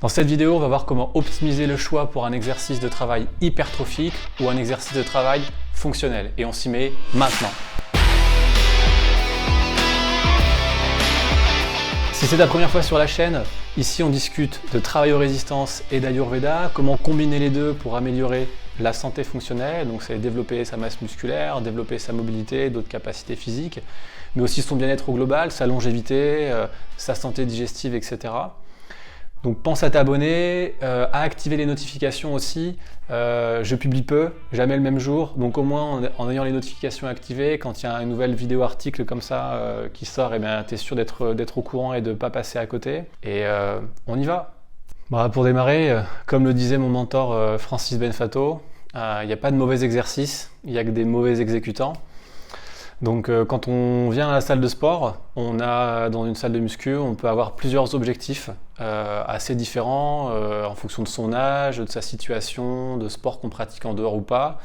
Dans cette vidéo, on va voir comment optimiser le choix pour un exercice de travail hypertrophique ou un exercice de travail fonctionnel. Et on s'y met maintenant. Si c'est ta première fois sur la chaîne, ici on discute de travail-résistance et d'Ayurveda, comment combiner les deux pour améliorer la santé fonctionnelle, donc c'est développer sa masse musculaire, développer sa mobilité, d'autres capacités physiques, mais aussi son bien-être au global, sa longévité, sa santé digestive, etc. Donc pense à t'abonner, à activer les notifications aussi. Je publie peu, jamais le même jour, donc au moins en ayant les notifications activées, quand il y a une nouvelle vidéo article comme ça qui sort, tu es sûr d'être au courant et de ne pas passer à côté. Et on y va. Bah, pour démarrer, comme le disait mon mentor Francis Benfato, il n'y a pas de mauvais exercices, il n'y a que des mauvais exécutants. Donc quand on vient à la salle de sport, dans une salle de muscu, on peut avoir plusieurs objectifs assez différents en fonction de son âge, de sa situation, de sport qu'on pratique en dehors ou pas.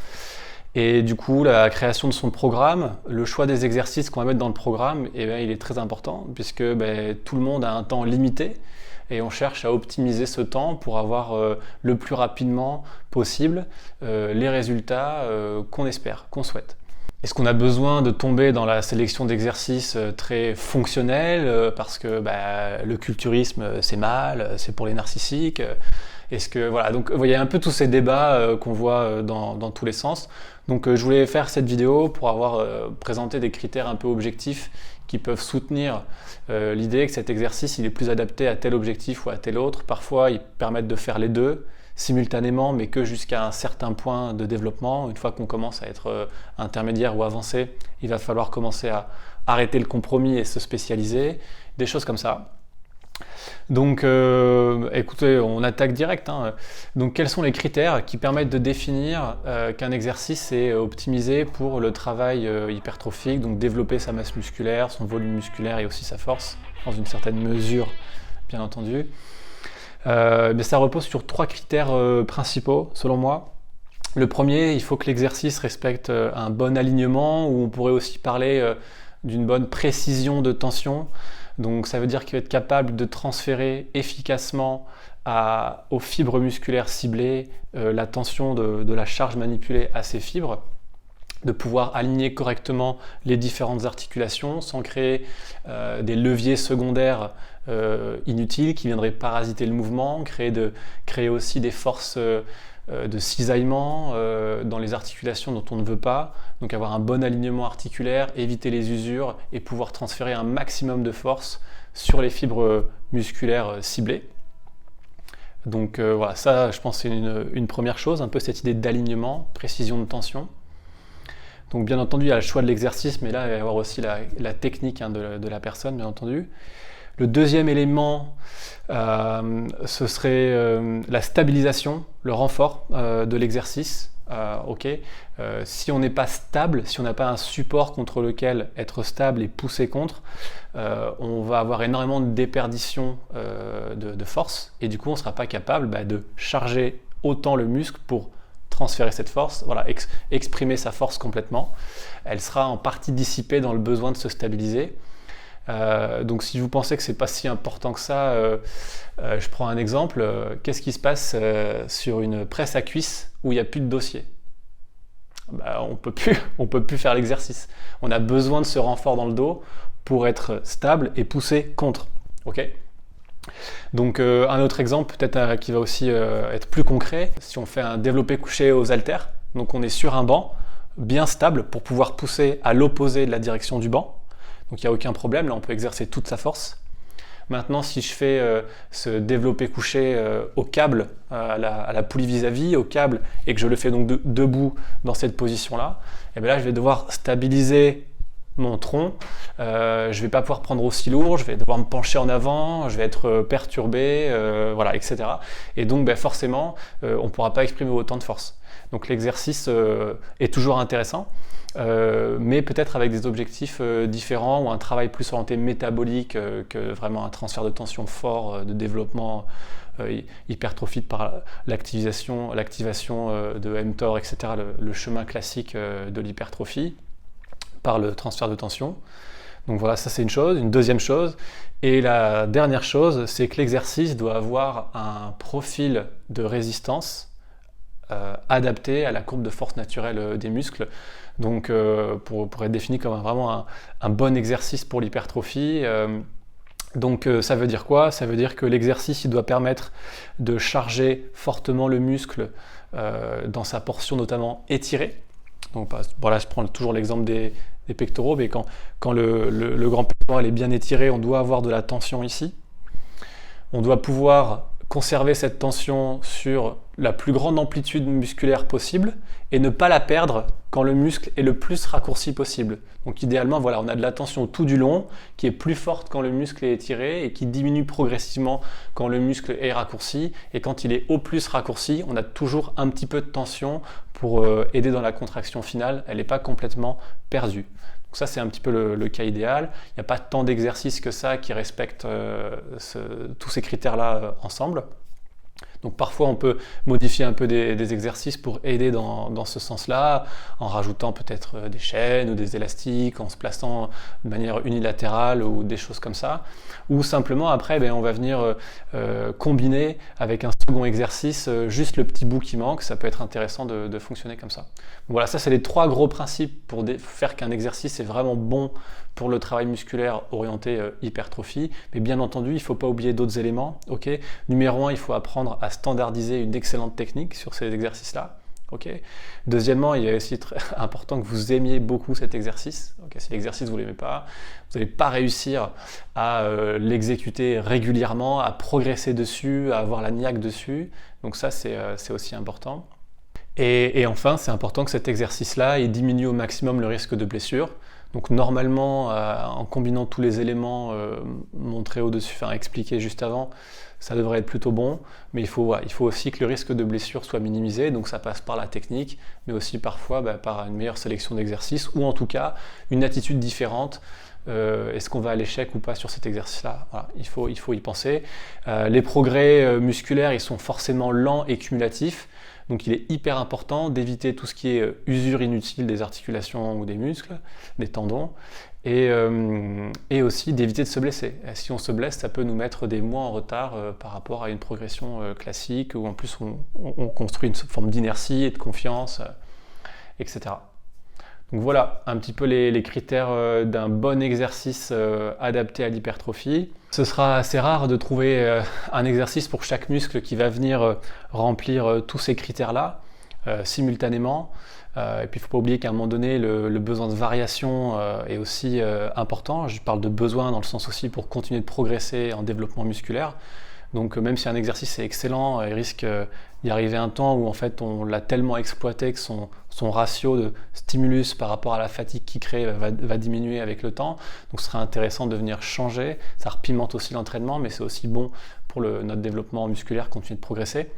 Et du coup, la création de son programme, le choix des exercices qu'on va mettre dans le programme, il est très important puisque tout le monde a un temps limité et on cherche à optimiser ce temps pour avoir le plus rapidement possible les résultats qu'on espère, qu'on souhaite. Est-ce qu'on a besoin de tomber dans la sélection d'exercices très fonctionnels parce que le culturisme c'est mal, c'est pour les narcissiques? Donc il y a un peu tous ces débats qu'on voit dans tous les sens. Donc je voulais faire cette vidéo pour avoir présenté des critères un peu objectifs qui peuvent soutenir l'idée que cet exercice il est plus adapté à tel objectif ou à tel autre. Parfois ils permettent de faire les deux simultanément, mais que jusqu'à un certain point de développement. Une fois qu'on commence à être intermédiaire ou avancé, il va falloir commencer à arrêter le compromis et se spécialiser, des choses comme ça. Donc écoutez, on attaque direct. Donc quels sont les critères qui permettent de définir qu'un exercice est optimisé pour le travail hypertrophique, donc développer sa masse musculaire, son volume musculaire et aussi sa force, dans une certaine mesure, bien entendu. Ça repose sur 3 critères principaux selon moi. Le premier, il faut que l'exercice respecte un bon alignement, ou on pourrait aussi parler d'une bonne précision de tension. Donc ça veut dire qu'il va être capable de transférer efficacement aux fibres musculaires ciblées la tension de la charge manipulée à ces fibres, de pouvoir aligner correctement les différentes articulations sans créer des leviers secondaires inutiles qui viendraient parasiter le mouvement, créer aussi des forces de cisaillement dans les articulations dont on ne veut pas, donc avoir un bon alignement articulaire, éviter les usures et pouvoir transférer un maximum de force sur les fibres musculaires ciblées. Donc voilà, ça je pense c'est une première chose, un peu cette idée d'alignement, précision de tension. Donc bien entendu il y a le choix de l'exercice, mais là il va y avoir aussi la technique de la personne, bien entendu. Le deuxième élément, ce serait la stabilisation, le renfort de l'exercice. Si on n'est pas stable, si on n'a pas un support contre lequel être stable et pousser contre, on va avoir énormément de déperdition de force et du coup on ne sera pas capable de charger autant le muscle pour transférer cette force, exprimer sa force complètement. Elle sera en partie dissipée dans le besoin de se stabiliser. Donc si vous pensez que c'est pas si important que ça, je prends un exemple. Qu'est-ce qui se passe sur une presse à cuisse où il n'y a plus de dossier? On peut plus faire l'exercice. On a besoin de ce renfort dans le dos pour être stable et pousser contre. Donc un autre exemple peut-être qui va aussi être plus concret, si on fait un développé couché aux haltères, donc on est sur un banc bien stable pour pouvoir pousser à l'opposé de la direction du banc. Donc il n'y a aucun problème, là on peut exercer toute sa force. Maintenant si je fais ce développé couché au câble, à la poulie vis-à-vis, au câble, et que je le fais donc debout dans cette position-là, là je vais devoir stabiliser mon tronc, je ne vais pas pouvoir prendre aussi lourd, je vais devoir me pencher en avant, je vais être perturbé, etc. Et donc forcément on ne pourra pas exprimer autant de force. Donc l'exercice est toujours intéressant. Mais peut-être avec des objectifs différents ou un travail plus orienté métabolique que vraiment un transfert de tension fort, de développement hypertrophique par l'activation de mTOR, etc., le chemin classique de l'hypertrophie par le transfert de tension. Donc voilà, ça c'est une chose. Une deuxième chose. Et la dernière chose, c'est que l'exercice doit avoir un profil de résistance adapté à la courbe de force naturelle des muscles. Donc pour être défini comme vraiment un bon exercice pour l'hypertrophie. Donc ça veut dire quoi? Ça veut dire que l'exercice il doit permettre de charger fortement le muscle dans sa portion notamment étirée. Donc voilà, je prends toujours l'exemple des pectoraux, mais quand le grand pectoral est bien étiré, on doit avoir de la tension ici. On doit pouvoir conserver cette tension sur la plus grande amplitude musculaire possible et ne pas la perdre quand le muscle est le plus raccourci possible. Donc idéalement, voilà, on a de la tension tout du long qui est plus forte quand le muscle est étiré et qui diminue progressivement quand le muscle est raccourci. Et quand il est au plus raccourci, on a toujours un petit peu de tension pour aider dans la contraction finale. Elle n'est pas complètement perdue. Donc ça, c'est un petit peu le cas idéal. Il n'y a pas tant d'exercices que ça qui respectent tous ces critères-là ensemble. Donc parfois on peut modifier un peu des exercices pour aider dans ce sens-là, en rajoutant peut-être des chaînes ou des élastiques, en se plaçant de manière unilatérale ou des choses comme ça. Ou simplement après on va venir combiner avec un second exercice juste le petit bout qui manque. Ça peut être intéressant de fonctionner comme ça. Donc voilà, ça c'est les 3 gros principes pour faire qu'un exercice est vraiment bon pour le travail musculaire orienté hypertrophie. Mais bien entendu, il ne faut pas oublier d'autres éléments. Okay. Numéro 1, il faut apprendre à standardiser une excellente technique sur ces exercices-là. Okay. Deuxièmement, il est aussi très important que vous aimiez beaucoup cet exercice. Okay. Si l'exercice vous ne l'aimez pas, vous n'allez pas réussir à l'exécuter régulièrement, à progresser dessus, à avoir la niaque dessus. Donc ça, c'est aussi important. Et enfin, c'est important que cet exercice-là il diminue au maximum le risque de blessure. Donc normalement, en combinant tous les éléments montrés au-dessus, expliqués juste avant, ça devrait être plutôt bon. Mais il faut aussi que le risque de blessure soit minimisé. Donc ça passe par la technique, mais aussi parfois par une meilleure sélection d'exercices ou en tout cas une attitude différente. Est-ce qu'on va à l'échec ou pas sur cet exercice-là? Voilà, il faut y penser. Les progrès musculaires, ils sont forcément lents et cumulatifs. Donc il est hyper important d'éviter tout ce qui est usure inutile des articulations ou des muscles, des tendons, et aussi d'éviter de se blesser. Et si on se blesse, ça peut nous mettre des mois en retard par rapport à une progression classique, où en plus on construit une forme d'inertie et de confiance, etc. Donc voilà un petit peu les critères d'un bon exercice adapté à l'hypertrophie. Ce sera assez rare de trouver un exercice pour chaque muscle qui va venir remplir tous ces critères-là simultanément. Et puis il ne faut pas oublier qu'à un moment donné, le besoin de variation est aussi important. Je parle de besoin dans le sens aussi pour continuer de progresser en développement musculaire. Donc même si un exercice est excellent, il risque d'y arriver un temps où en fait on l'a tellement exploité que son ratio de stimulus par rapport à la fatigue qu'il crée va diminuer avec le temps. Donc ce serait intéressant de venir changer. Ça repimente aussi l'entraînement, mais c'est aussi bon pour notre développement musculaire, continuer de progresser.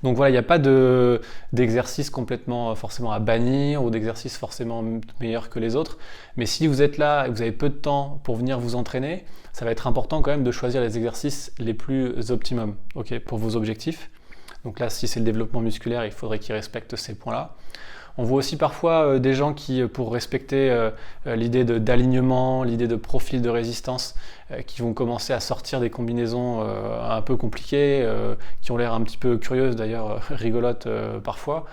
Donc voilà, il n'y a pas d'exercice complètement forcément à bannir ou d'exercice forcément meilleur que les autres. Mais si vous êtes là et que vous avez peu de temps pour venir vous entraîner, ça va être important quand même de choisir les exercices les plus optimums pour vos objectifs. Donc là, si c'est le développement musculaire, il faudrait qu'ils respectent ces points-là. On voit aussi parfois des gens qui, pour respecter l'idée d'alignement, l'idée de profil de résistance, qui vont commencer à sortir des combinaisons un peu compliquées, qui ont l'air un petit peu curieuses d'ailleurs, rigolotes parfois,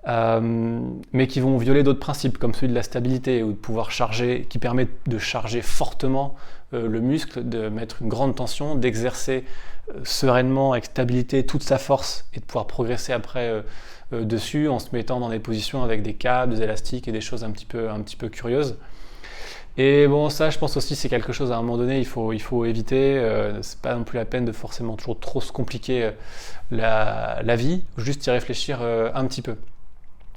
mais qui vont violer d'autres principes comme celui de la stabilité ou de pouvoir charger, qui permet de charger fortement le muscle, de mettre une grande tension, d'exercer sereinement avec stabilité toute sa force et de pouvoir progresser après dessus en se mettant dans des positions avec des câbles, des élastiques et des choses un petit peu curieuses. Et bon, ça je pense aussi c'est quelque chose à un moment donné il faut éviter. C'est pas non plus la peine de forcément toujours trop se compliquer la vie, juste y réfléchir un petit peu.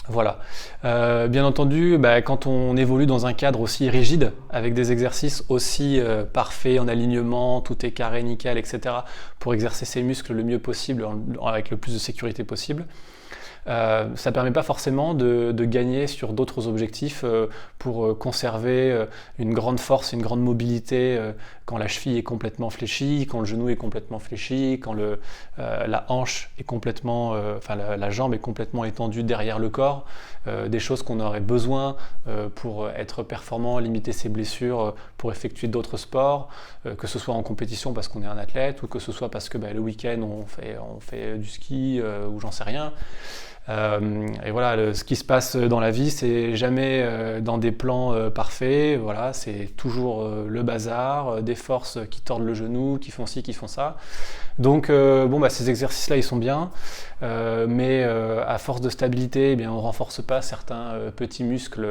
Voilà. Bien entendu, quand on évolue dans un cadre aussi rigide, avec des exercices aussi parfaits, en alignement, tout est carré, nickel, etc., pour exercer ses muscles le mieux possible, avec le plus de sécurité possible, ça ne permet pas forcément de gagner sur d'autres objectifs pour conserver une grande force, une grande mobilité quand la cheville est complètement fléchie, quand le genou est complètement fléchi, quand la hanche est complètement, la jambe est complètement étendue derrière le corps, des choses qu'on aurait besoin pour être performant, limiter ses blessures, pour effectuer d'autres sports, que ce soit en compétition parce qu'on est un athlète ou que ce soit parce que le week-end on fait du ski ou j'en sais rien. Et voilà, ce qui se passe dans la vie, c'est jamais dans des plans parfaits. Voilà, c'est toujours le bazar, des forces qui tordent le genou, qui font ci, qui font ça. Donc, ces exercices-là, ils sont bien, mais à force de stabilité, on ne renforce pas certains petits muscles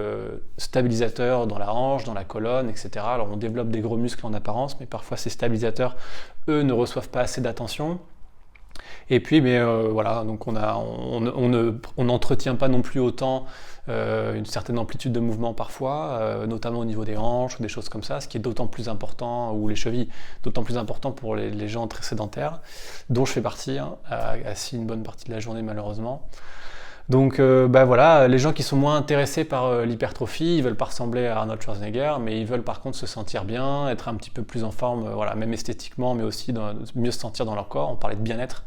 stabilisateurs dans la hanche, dans la colonne, etc. Alors, on développe des gros muscles en apparence, mais parfois ces stabilisateurs, eux, ne reçoivent pas assez d'attention. Et puis, donc on n'entretient pas non plus autant une certaine amplitude de mouvement parfois, notamment au niveau des hanches ou des choses comme ça, ce qui est d'autant plus important, ou les chevilles, d'autant plus important pour les gens très sédentaires, dont je fais partie, assis une bonne partie de la journée malheureusement. Donc les gens qui sont moins intéressés par l'hypertrophie, ils veulent pas ressembler à Arnold Schwarzenegger, mais ils veulent par contre se sentir bien, être un petit peu plus en forme, même esthétiquement, mais aussi mieux se sentir dans leur corps. On parlait de bien-être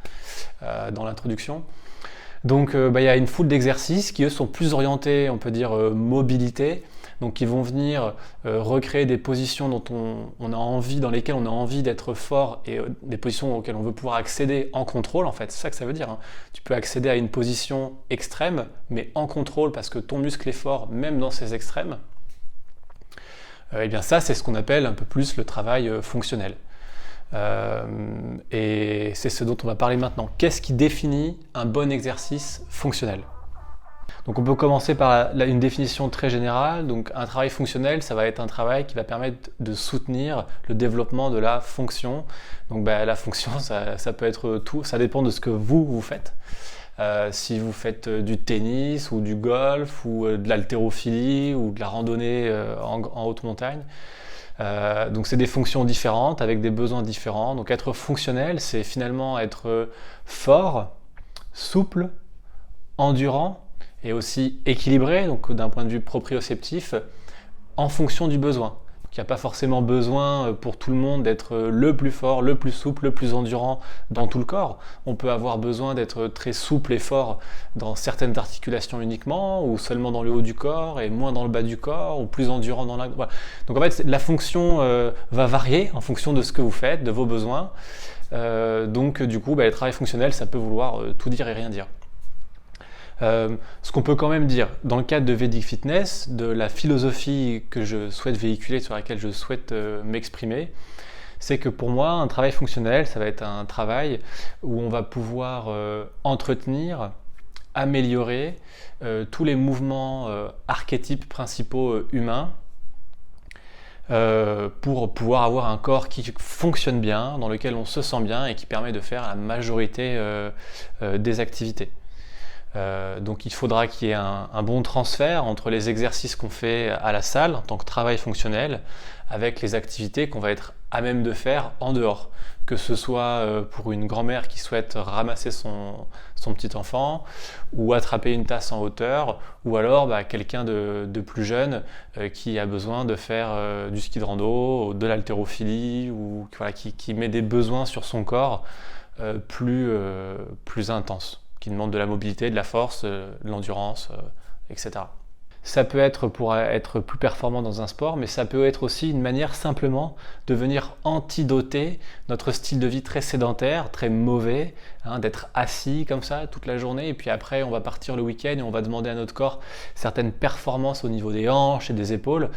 dans l'introduction. Donc il y a une foule d'exercices qui eux sont plus orientés, on peut dire, mobilité. Donc ils vont venir recréer des positions dans lesquelles on a envie d'être fort et des positions auxquelles on veut pouvoir accéder en contrôle en fait, c'est ça que ça veut dire. Tu peux accéder à une position extrême mais en contrôle parce que ton muscle est fort même dans ces extrêmes. Ça c'est ce qu'on appelle un peu plus le travail fonctionnel. Et c'est ce dont on va parler maintenant. Qu'est-ce qui définit un bon exercice fonctionnel ? Donc on peut commencer par une définition très générale. Donc un travail fonctionnel, ça va être un travail qui va permettre de soutenir le développement de la fonction. Donc la fonction, ça peut être tout, ça dépend de ce que vous faites. Si vous faites du tennis ou du golf ou de l'haltérophilie ou de la randonnée en haute montagne. Donc c'est des fonctions différentes avec des besoins différents. Donc être fonctionnel, c'est finalement être fort, souple, endurant, et aussi équilibré, donc d'un point de vue proprioceptif, en fonction du besoin. Il n'y a pas forcément besoin pour tout le monde d'être le plus fort, le plus souple, le plus endurant dans tout le corps. On peut avoir besoin d'être très souple et fort dans certaines articulations uniquement, ou seulement dans le haut du corps, et moins dans le bas du corps, ou plus endurant dans la... Voilà. Donc en fait, la fonction va varier en fonction de ce que vous faites, de vos besoins. Le travail fonctionnel, ça peut vouloir tout dire et rien dire. Ce qu'on peut quand même dire, dans le cadre de Vedic Fitness, de la philosophie que je souhaite véhiculer, sur laquelle je souhaite m'exprimer, c'est que pour moi, un travail fonctionnel, ça va être un travail où on va pouvoir entretenir, améliorer tous les mouvements archétypes principaux humains pour pouvoir avoir un corps qui fonctionne bien, dans lequel on se sent bien et qui permet de faire la majorité des activités. Donc il faudra qu'il y ait un bon transfert entre les exercices qu'on fait à la salle en tant que travail fonctionnel avec les activités qu'on va être à même de faire en dehors, que ce soit pour une grand-mère qui souhaite ramasser son petit enfant ou attraper une tasse en hauteur, ou alors quelqu'un de plus jeune qui a besoin de faire du ski de rando, de l'haltérophilie, ou qui met des besoins sur son corps plus intenses, qui demande de la mobilité, de la force, de l'endurance, etc. Ça peut être pour être plus performant dans un sport, mais ça peut être aussi une manière simplement de venir antidoter notre style de vie très sédentaire, très mauvais, d'être assis comme ça toute la journée, et puis après on va partir le week-end et on va demander à notre corps certaines performances au niveau des hanches et des épaules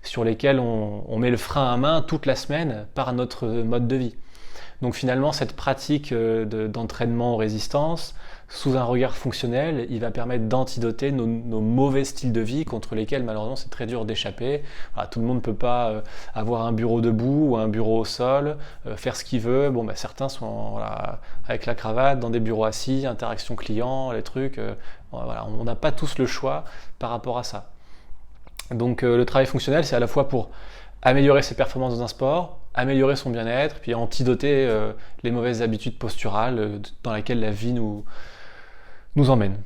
sur lesquelles on met le frein à main toute la semaine par notre mode de vie. Donc finalement, cette pratique d'entraînement aux résistances, sous un regard fonctionnel, il va permettre d'antidoter nos mauvais styles de vie contre lesquels malheureusement c'est très dur d'échapper. Voilà, tout le monde ne peut pas avoir un bureau debout ou un bureau au sol, faire ce qu'il veut. Certains sont avec la cravate, dans des bureaux assis, interaction client, les trucs. On n'a pas tous le choix par rapport à ça. Donc le travail fonctionnel, c'est à la fois pour améliorer ses performances dans un sport, améliorer son bien-être, puis antidoter les mauvaises habitudes posturales dans lesquelles la vie nous emmène.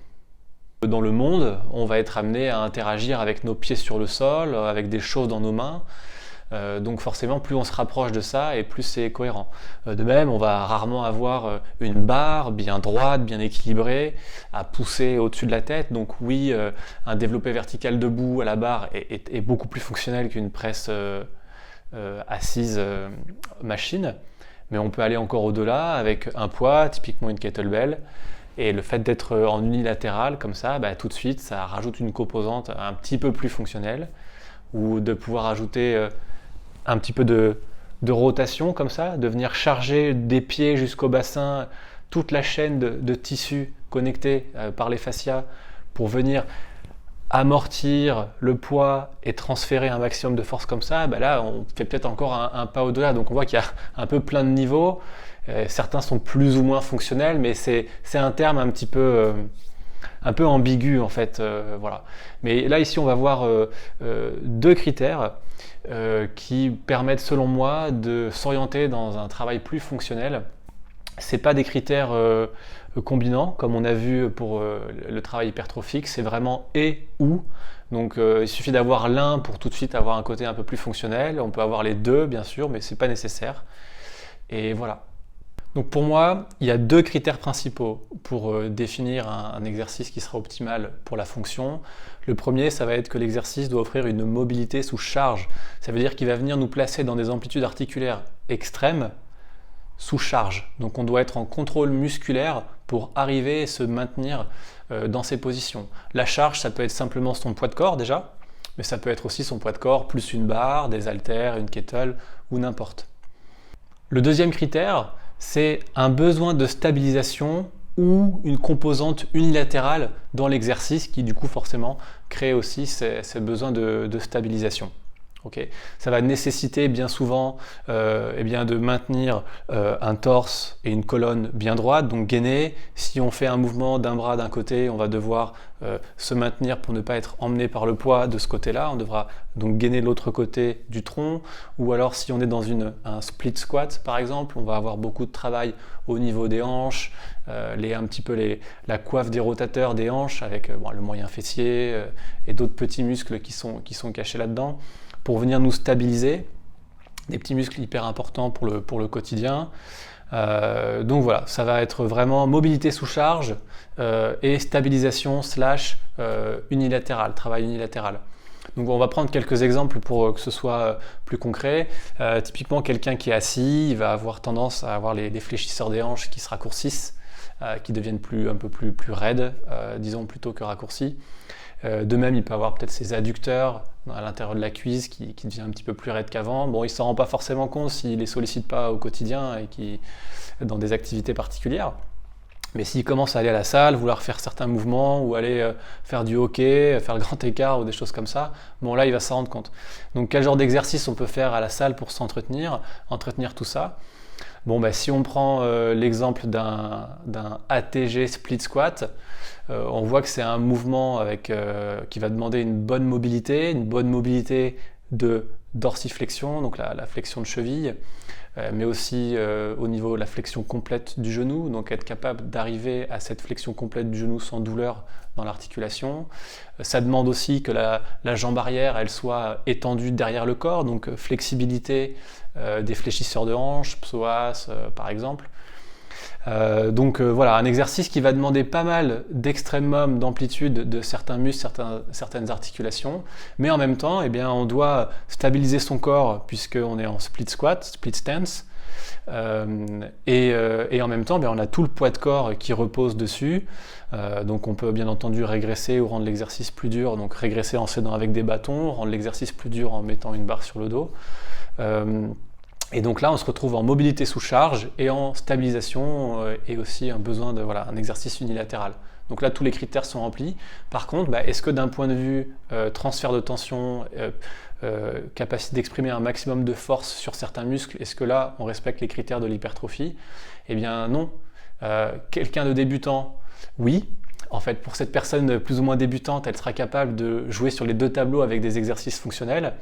Dans le monde, on va être amené à interagir avec nos pieds sur le sol, avec des choses dans nos mains. Donc forcément, plus on se rapproche de ça et plus c'est cohérent. De même, on va rarement avoir une barre bien droite, bien équilibrée, à pousser au-dessus de la tête. Donc oui, un développé vertical debout à la barre est beaucoup plus fonctionnel qu'une presse assise machine. Mais on peut aller encore au-delà avec un poids, typiquement une kettlebell. Et le fait d'être en unilatéral comme ça, tout de suite, ça rajoute une composante un petit peu plus fonctionnelle, ou de pouvoir ajouter un petit peu de rotation comme ça, de venir charger des pieds jusqu'au bassin toute la chaîne de tissus connectés par les fascias pour venir amortir le poids et transférer un maximum de force comme ça. Là on fait peut-être encore un pas au-delà, donc on voit qu'il y a un peu plein de niveaux. Certains sont plus ou moins fonctionnels, mais c'est un terme un peu ambigu en fait. Voilà. Mais là ici on va voir deux critères qui permettent selon moi de s'orienter dans un travail plus fonctionnel. C'est pas des critères combinants comme on a vu pour le travail hypertrophique, c'est vraiment et ou. Donc il suffit d'avoir l'un pour tout de suite avoir un côté un peu plus fonctionnel. On peut avoir les deux bien sûr, mais c'est pas nécessaire. Et voilà. Donc pour moi, il y a deux critères principaux pour définir un exercice qui sera optimal pour la fonction. Le premier, ça va être que l'exercice doit offrir une mobilité sous charge. Ça veut dire qu'il va venir nous placer dans des amplitudes articulaires extrêmes sous charge. Donc on doit être en contrôle musculaire pour arriver et se maintenir dans ces positions. La charge, ça peut être simplement son poids de corps déjà, mais ça peut être aussi son poids de corps plus une barre, des haltères, une kettle ou n'importe. Le deuxième critère, c'est un besoin de stabilisation ou une composante unilatérale dans l'exercice qui du coup forcément crée aussi ces besoins de stabilisation. Okay. Ça va nécessiter bien souvent de maintenir un torse et une colonne bien droite, donc gainer. Si on fait un mouvement d'un bras d'un côté, on va devoir se maintenir pour ne pas être emmené par le poids de ce côté-là. On devra donc gainer de l'autre côté du tronc. Ou alors si on est dans un split squat par exemple, on va avoir beaucoup de travail au niveau des hanches, la coiffe des rotateurs des hanches avec le moyen fessier et d'autres petits muscles qui sont cachés là-dedans, pour venir nous stabiliser, des petits muscles hyper importants pour le quotidien. Donc voilà, ça va être vraiment mobilité sous charge et stabilisation / unilatéral, travail unilatéral. Donc on va prendre quelques exemples pour que ce soit plus concret. Typiquement, quelqu'un qui est assis, il va avoir tendance à avoir les fléchisseurs des hanches qui se raccourcissent, qui deviennent un peu plus raides, disons plutôt que raccourcis. De même, il peut avoir peut-être ses adducteurs à l'intérieur de la cuisse qui devient un petit peu plus raide qu'avant. Bon, il ne s'en rend pas forcément compte s'il ne les sollicite pas au quotidien et dans des activités particulières. Mais s'il commence à aller à la salle, vouloir faire certains mouvements ou aller faire du hockey, faire le grand écart ou des choses comme ça, bon là il va s'en rendre compte. Donc quel genre d'exercice on peut faire à la salle pour entretenir tout ça? Bon, si on prend l'exemple d'un ATG split squat, on voit que c'est un mouvement qui va demander une bonne mobilité de dorsiflexion, donc la flexion de cheville, mais aussi au niveau de la flexion complète du genou, donc être capable d'arriver à cette flexion complète du genou sans douleur dans l'articulation. Ça demande aussi que la jambe arrière elle soit étendue derrière le corps, donc flexibilité des fléchisseurs de hanches, psoas par exemple. Donc voilà, un exercice qui va demander pas mal d'extrémum d'amplitude de certains muscles, certaines articulations, mais en même temps, on doit stabiliser son corps puisqu'on est en split squat, split stance, et en même temps, on a tout le poids de corps qui repose dessus. Donc on peut bien entendu régresser ou rendre l'exercice plus dur, donc régresser en s'aidant avec des bâtons, rendre l'exercice plus dur en mettant une barre sur le dos. Et donc là, on se retrouve en mobilité sous charge et en stabilisation et aussi un besoin un exercice unilatéral. Donc là, tous les critères sont remplis. Par contre, est-ce que d'un point de vue transfert de tension, capacité d'exprimer un maximum de force sur certains muscles, est-ce que là, on respecte les critères de l'hypertrophie? Eh bien non. Quelqu'un de débutant, oui. En fait, pour cette personne plus ou moins débutante, elle sera capable de jouer sur les deux tableaux avec des exercices fonctionnels.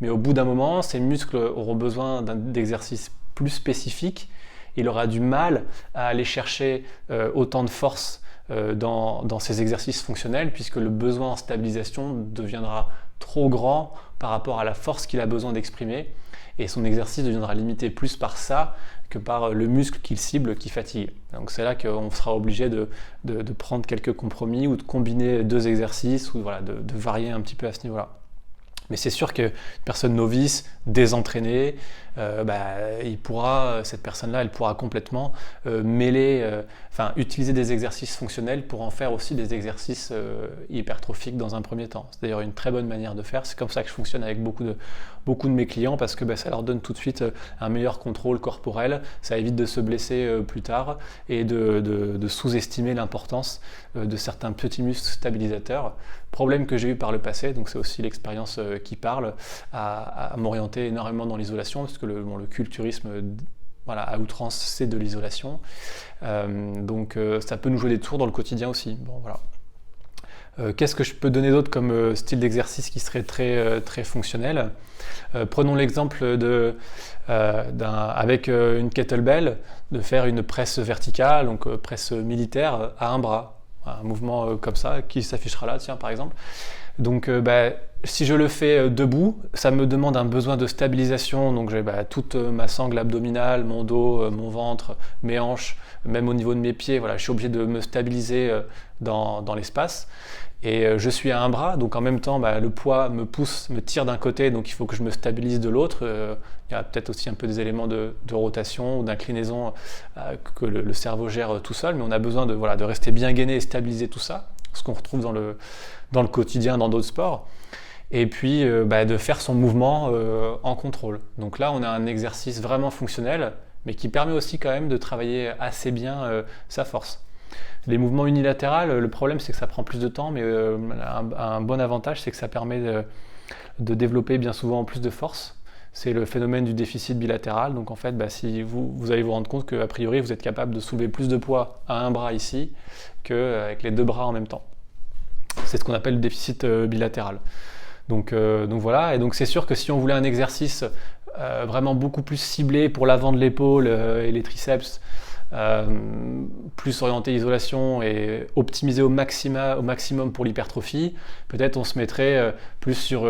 Mais au bout d'un moment, ces muscles auront besoin d'exercices plus spécifiques il aura du mal à aller chercher autant de force dans ces exercices fonctionnels, puisque le besoin en stabilisation deviendra trop grand par rapport à la force qu'il a besoin d'exprimer, et son exercice deviendra limité plus par ça que par le muscle qu'il cible qui fatigue. Donc c'est là qu'on sera obligé de prendre quelques compromis ou de combiner 2 exercices ou voilà, de varier un petit peu à ce niveau-là. Mais c'est sûr qu'une personne novice, désentraînée, cette personne-là, elle pourra complètement utiliser des exercices fonctionnels pour en faire aussi des exercices hypertrophiques dans un premier temps. C'est d'ailleurs une très bonne manière de faire. C'est comme ça que je fonctionne avec beaucoup de mes clients, parce que ça leur donne tout de suite un meilleur contrôle corporel, ça évite de se blesser plus tard et de sous-estimer l'importance de certains petits muscles stabilisateurs. Problème que j'ai eu par le passé, donc c'est aussi l'expérience qui parle, à m'orienter énormément dans l'isolation, parce que le culturisme à outrance, c'est de l'isolation. Donc ça peut nous jouer des tours dans le quotidien aussi. Bon, voilà. Qu'est-ce que je peux donner d'autre comme style d'exercice qui serait très fonctionnel? Prenons l'exemple avec une kettlebell, de faire une presse verticale, donc presse militaire à un bras. Un mouvement comme ça qui s'affichera là, tiens, par exemple. Donc si je le fais debout, ça me demande un besoin de stabilisation, donc j'ai toute ma sangle abdominale, mon dos, mon ventre, mes hanches, même au niveau de mes pieds, voilà, je suis obligé de me stabiliser dans l'espace. Et je suis à un bras, donc en même temps le poids me tire d'un côté, donc il faut que je me stabilise de l'autre. Il y a peut-être aussi un peu des éléments de rotation ou d'inclinaison que le cerveau gère tout seul, mais on a besoin de rester bien gainé et stabiliser tout ça, ce qu'on retrouve dans le quotidien, dans d'autres sports. Et puis de faire son mouvement en contrôle. Donc là, on a un exercice vraiment fonctionnel, mais qui permet aussi quand même de travailler assez bien sa force. Les mouvements unilatéraux, le problème c'est que ça prend plus de temps, mais un bon avantage c'est que ça permet de développer bien souvent plus de force. C'est le phénomène du déficit bilatéral. Donc en fait, si vous allez vous rendre compte qu'a priori vous êtes capable de soulever plus de poids à un bras ici qu'avec les 2 bras en même temps. C'est ce qu'on appelle le déficit bilatéral. Donc voilà, et donc c'est sûr que si on voulait un exercice vraiment beaucoup plus ciblé pour l'avant de l'épaule et les triceps, plus orienté isolation et optimisé au maximum pour l'hypertrophie, peut-être on se mettrait plus sur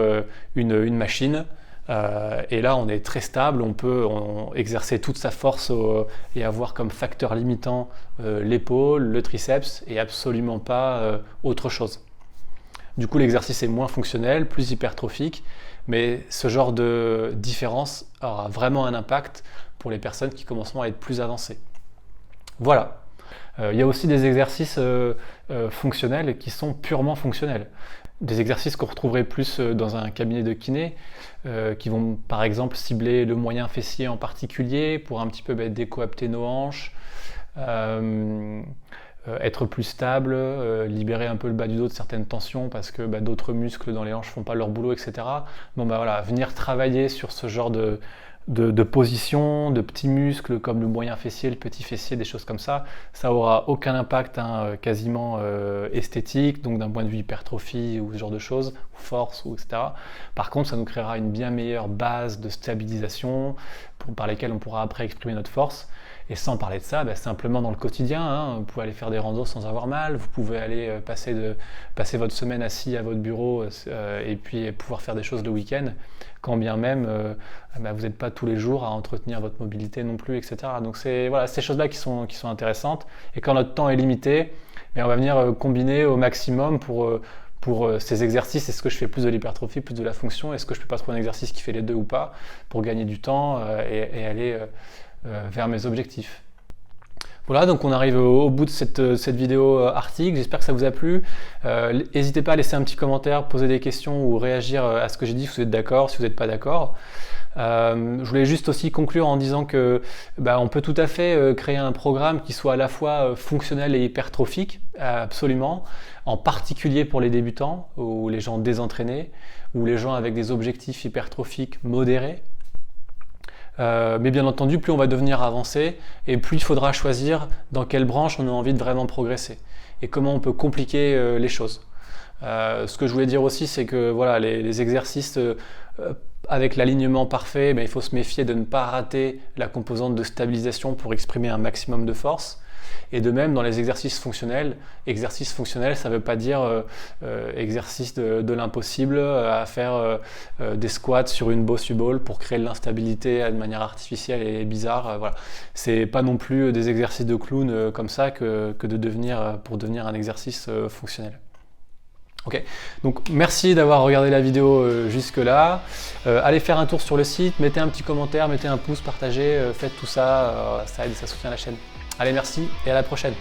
une machine, et là on est très stable, on peut exercer toute sa force et avoir comme facteur limitant l'épaule, le triceps et absolument pas autre chose. Du coup l'exercice est moins fonctionnel, plus hypertrophique, mais ce genre de différence aura vraiment un impact pour les personnes qui commenceront à être plus avancées. Voilà. Il y a aussi des exercices fonctionnels qui sont purement fonctionnels. Des exercices qu'on retrouverait plus dans un cabinet de kiné, qui vont par exemple cibler le moyen fessier en particulier pour un petit peu décoapter nos hanches, être plus stable, libérer un peu le bas du dos de certaines tensions parce que d'autres muscles dans les hanches font pas leur boulot, etc. Bon venir travailler sur ce genre de position, de petits muscles comme le moyen fessier, le petit fessier, des choses comme ça aura aucun impact quasiment esthétique, donc d'un point de vue hypertrophie ou ce genre de choses, ou force, etc. Par contre, ça nous créera une bien meilleure base de stabilisation par lesquelles on pourra après exprimer notre force. Et sans parler de ça, simplement dans le quotidien, vous pouvez aller faire des randos sans avoir mal, vous pouvez aller passer votre semaine assis à votre bureau et puis pouvoir faire des choses le week-end, quand bien même vous n'êtes pas tous les jours à entretenir votre mobilité non plus, etc. Donc c'est ces choses-là qui sont intéressantes. Et quand notre temps est limité, on va venir combiner au maximum pour ces exercices. Est-ce que je fais plus de l'hypertrophie, plus de la fonction? Est-ce que je peux pas trouver un exercice qui fait les deux ou pas pour gagner du temps et aller vers mes objectifs? Voilà, donc on arrive au bout de cette vidéo article. J'espère que ça vous a plu. N'hésitez pas à laisser un petit commentaire, poser des questions ou réagir à ce que j'ai dit, si vous êtes d'accord, si vous n'êtes pas d'accord. Je voulais juste aussi conclure en disant que on peut tout à fait créer un programme qui soit à la fois fonctionnel et hypertrophique, absolument, en particulier pour les débutants ou les gens désentraînés ou les gens avec des objectifs hypertrophiques modérés. Mais bien entendu, plus on va devenir avancé et plus il faudra choisir dans quelle branche on a envie de vraiment progresser et comment on peut compliquer les choses. Ce que je voulais dire aussi, c'est que les exercices avec l'alignement parfait, il faut se méfier de ne pas rater la composante de stabilisation pour exprimer un maximum de force. Et de même, dans les exercices fonctionnels, ça ne veut pas dire exercice de l'impossible, à faire des squats sur une Bosu Ball pour créer de l'instabilité de manière artificielle et bizarre. Voilà. C'est pas non plus des exercices de clown comme ça pour devenir un exercice fonctionnel. Ok, donc merci d'avoir regardé la vidéo jusque là. Allez faire un tour sur le site, mettez un petit commentaire, mettez un pouce, partagez, faites tout ça, ça aide et ça soutient la chaîne. Allez, merci et à la prochaine.